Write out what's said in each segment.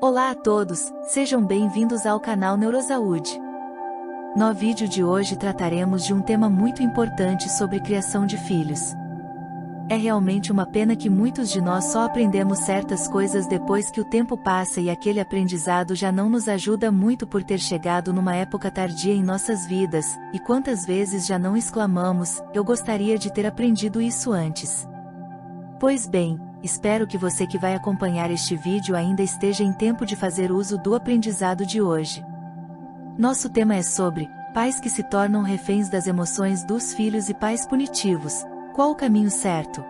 Olá a todos, sejam bem-vindos ao canal Neurosaúde. No vídeo de hoje trataremos de um tema muito importante sobre criação de filhos. É realmente uma pena que muitos de nós só aprendemos certas coisas depois que o tempo passa e aquele aprendizado já não nos ajuda muito por ter chegado numa época tardia em nossas vidas, e quantas vezes já não exclamamos, eu gostaria de ter aprendido isso antes. Pois bem, espero que você que vai acompanhar este vídeo ainda esteja em tempo de fazer uso do aprendizado de hoje. Nosso tema é sobre pais que se tornam reféns das emoções dos filhos e pais punitivos. Qual o caminho certo?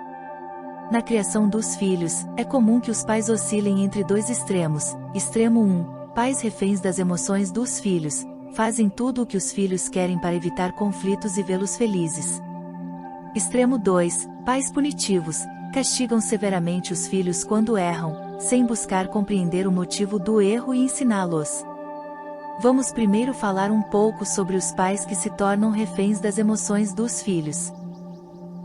Na criação dos filhos, é comum que os pais oscilem entre dois extremos. Extremo 1, pais reféns das emoções dos filhos, fazem tudo o que os filhos querem para evitar conflitos e vê-los felizes. Extremo 2, pais punitivos, castigam severamente os filhos quando erram, sem buscar compreender o motivo do erro e ensiná-los. Vamos primeiro falar um pouco sobre os pais que se tornam reféns das emoções dos filhos.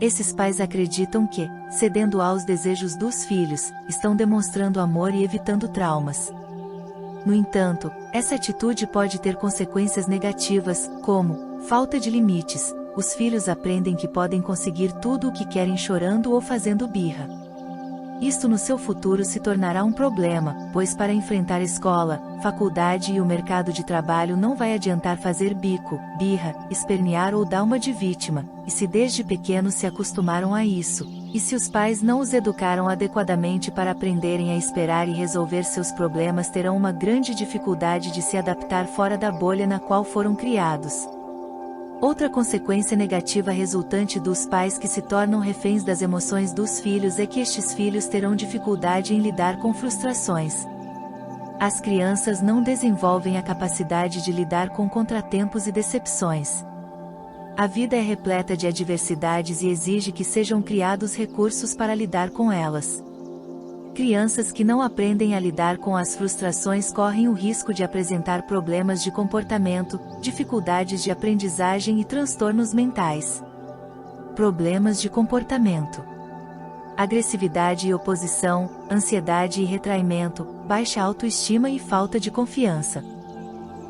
Esses pais acreditam que, cedendo aos desejos dos filhos, estão demonstrando amor e evitando traumas. No entanto, essa atitude pode ter consequências negativas, como falta de limites. Os filhos aprendem que podem conseguir tudo o que querem chorando ou fazendo birra. Isto no seu futuro se tornará um problema, pois para enfrentar escola, faculdade e o mercado de trabalho não vai adiantar fazer bico, birra, espernear ou dar uma de vítima, e se desde pequenos se acostumaram a isso, e se os pais não os educaram adequadamente para aprenderem a esperar e resolver seus problemas, terão uma grande dificuldade de se adaptar fora da bolha na qual foram criados. Outra consequência negativa resultante dos pais que se tornam reféns das emoções dos filhos é que estes filhos terão dificuldade em lidar com frustrações. As crianças não desenvolvem a capacidade de lidar com contratempos e decepções. A vida é repleta de adversidades e exige que sejam criados recursos para lidar com elas. Crianças que não aprendem a lidar com as frustrações correm o risco de apresentar problemas de comportamento, dificuldades de aprendizagem e transtornos mentais. Problemas de comportamento: agressividade e oposição, ansiedade e retraimento, baixa autoestima e falta de confiança.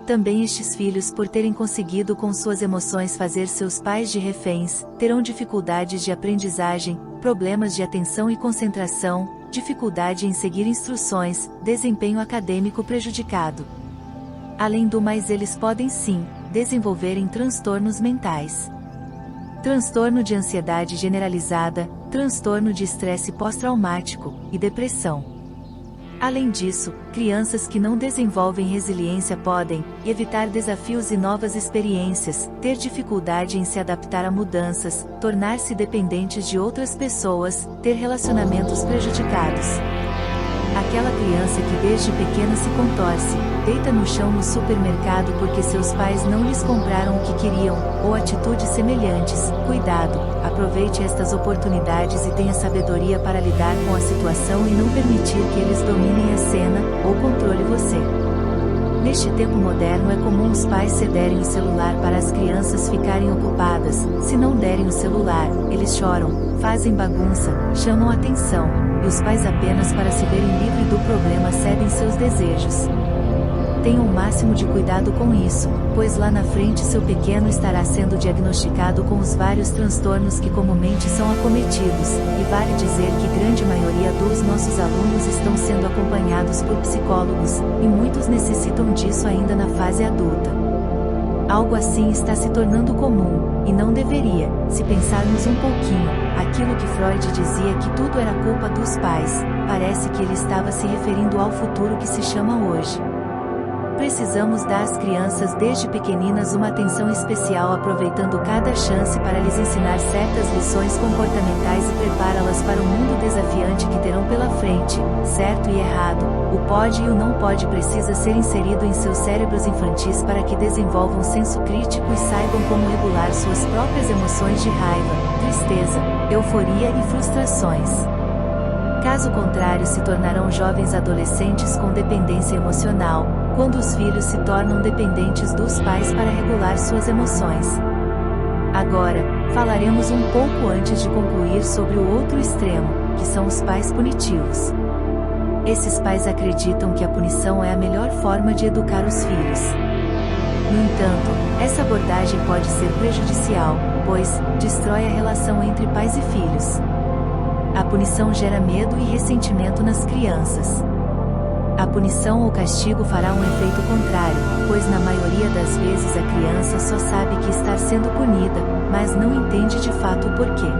Também estes filhos, por terem conseguido com suas emoções fazer seus pais de reféns, terão dificuldades de aprendizagem, problemas de atenção e concentração, dificuldade em seguir instruções, desempenho acadêmico prejudicado. Além do mais, eles podem sim desenvolverem transtornos mentais. Transtorno de ansiedade generalizada, transtorno de estresse pós-traumático e depressão. Além disso, crianças que não desenvolvem resiliência podem evitar desafios e novas experiências, ter dificuldade em se adaptar a mudanças, tornar-se dependentes de outras pessoas, ter relacionamentos prejudicados. Aquela criança que desde pequena se contorce, deita no chão no supermercado porque seus pais não lhes compraram o que queriam, ou atitudes semelhantes. Cuidado, aproveite estas oportunidades e tenha sabedoria para lidar com a situação e não permitir que eles dominem a cena, ou controle você. Neste tempo moderno é comum os pais cederem o celular para as crianças ficarem ocupadas. Se não derem o celular, eles choram, fazem bagunça, chamam atenção, e os pais apenas para se verem livres do problema cedem seus desejos. Tenham o máximo de cuidado com isso, pois lá na frente seu pequeno estará sendo diagnosticado com os vários transtornos que comumente são acometidos, e vale dizer que grande maioria dos nossos alunos estão sendo acompanhados por psicólogos, e muitos necessitam disso ainda na fase adulta. Algo assim está se tornando comum, e não deveria, se pensarmos um pouquinho, aquilo que Freud dizia que tudo era culpa dos pais, parece que ele estava se referindo ao futuro que se chama hoje. Precisamos dar às crianças desde pequeninas uma atenção especial, aproveitando cada chance para lhes ensinar certas lições comportamentais e prepará-las para o mundo desafiante que terão pela frente. Certo e errado, o pode e o não pode precisa ser inserido em seus cérebros infantis para que desenvolvam senso crítico e saibam como regular suas próprias emoções de raiva, tristeza, euforia e frustrações. Caso contrário, se tornarão jovens adolescentes com dependência emocional, quando os filhos se tornam dependentes dos pais para regular suas emoções. Agora, falaremos um pouco antes de concluir sobre o outro extremo, que são os pais punitivos. Esses pais acreditam que a punição é a melhor forma de educar os filhos. No entanto, essa abordagem pode ser prejudicial, pois destrói a relação entre pais e filhos. A punição gera medo e ressentimento nas crianças. A punição ou castigo fará um efeito contrário, pois na maioria das vezes a criança só sabe que está sendo punida, mas não entende de fato o porquê.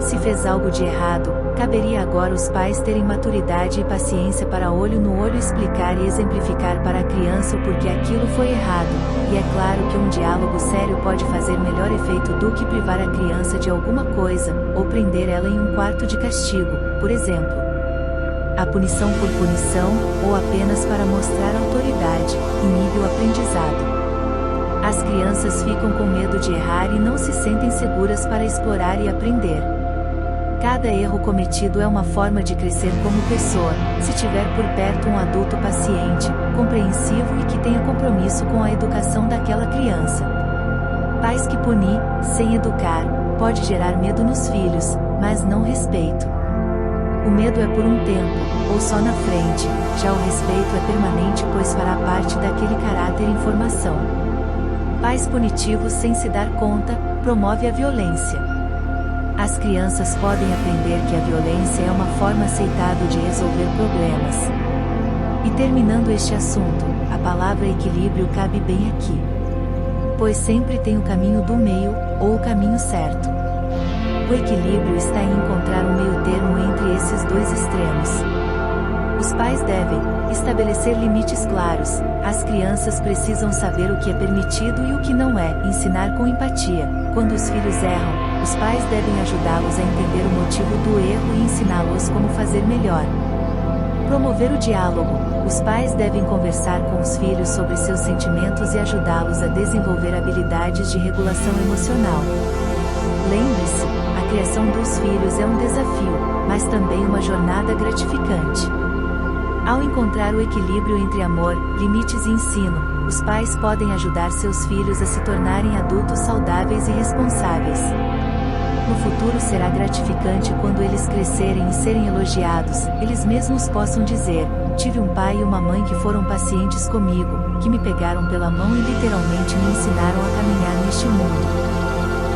Se fez algo de errado, caberia agora os pais terem maturidade e paciência para olho no olho explicar e exemplificar para a criança o porquê aquilo foi errado, e é claro que um diálogo sério pode fazer melhor efeito do que privar a criança de alguma coisa, ou prender ela em um quarto de castigo, por exemplo. A punição por punição, ou apenas para mostrar autoridade, inibe o aprendizado. As crianças ficam com medo de errar e não se sentem seguras para explorar e aprender. Cada erro cometido é uma forma de crescer como pessoa, se tiver por perto um adulto paciente, compreensivo e que tenha compromisso com a educação daquela criança. Pais que punir, sem educar, pode gerar medo nos filhos, mas não respeito. O medo é por um tempo, ou só na frente, já o respeito é permanente pois fará parte daquele caráter em formação. Pais punitivos sem se dar conta, promove a violência. As crianças podem aprender que a violência é uma forma aceitável de resolver problemas. E terminando este assunto, a palavra equilíbrio cabe bem aqui. Pois sempre tem o caminho do meio, ou o caminho certo. O equilíbrio está em encontrar um meio termo entre esses dois extremos. Os pais devem estabelecer limites claros, as crianças precisam saber o que é permitido e o que não é, ensinar com empatia. Quando os filhos erram, os pais devem ajudá-los a entender o motivo do erro e ensiná-los como fazer melhor. Promover o diálogo, os pais devem conversar com os filhos sobre seus sentimentos e ajudá-los a desenvolver habilidades de regulação emocional. Lembre-se, a criação dos filhos é um desafio, mas também uma jornada gratificante. Ao encontrar o equilíbrio entre amor, limites e ensino, os pais podem ajudar seus filhos a se tornarem adultos saudáveis e responsáveis. No futuro será gratificante quando eles crescerem e serem elogiados, eles mesmos possam dizer: tive um pai e uma mãe que foram pacientes comigo, que me pegaram pela mão e literalmente me ensinaram a caminhar neste mundo.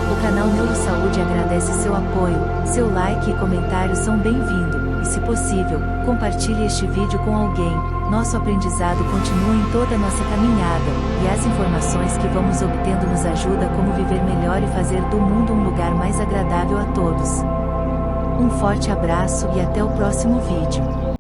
O canal Neurosaúde agradece seu apoio, seu like e comentários são bem-vindos, e se possível, compartilhe este vídeo com alguém. Nosso aprendizado continua em toda a nossa caminhada, e as informações que vamos obtendo nos ajudam como viver melhor e fazer do mundo um lugar mais agradável a todos. Um forte abraço e até o próximo vídeo.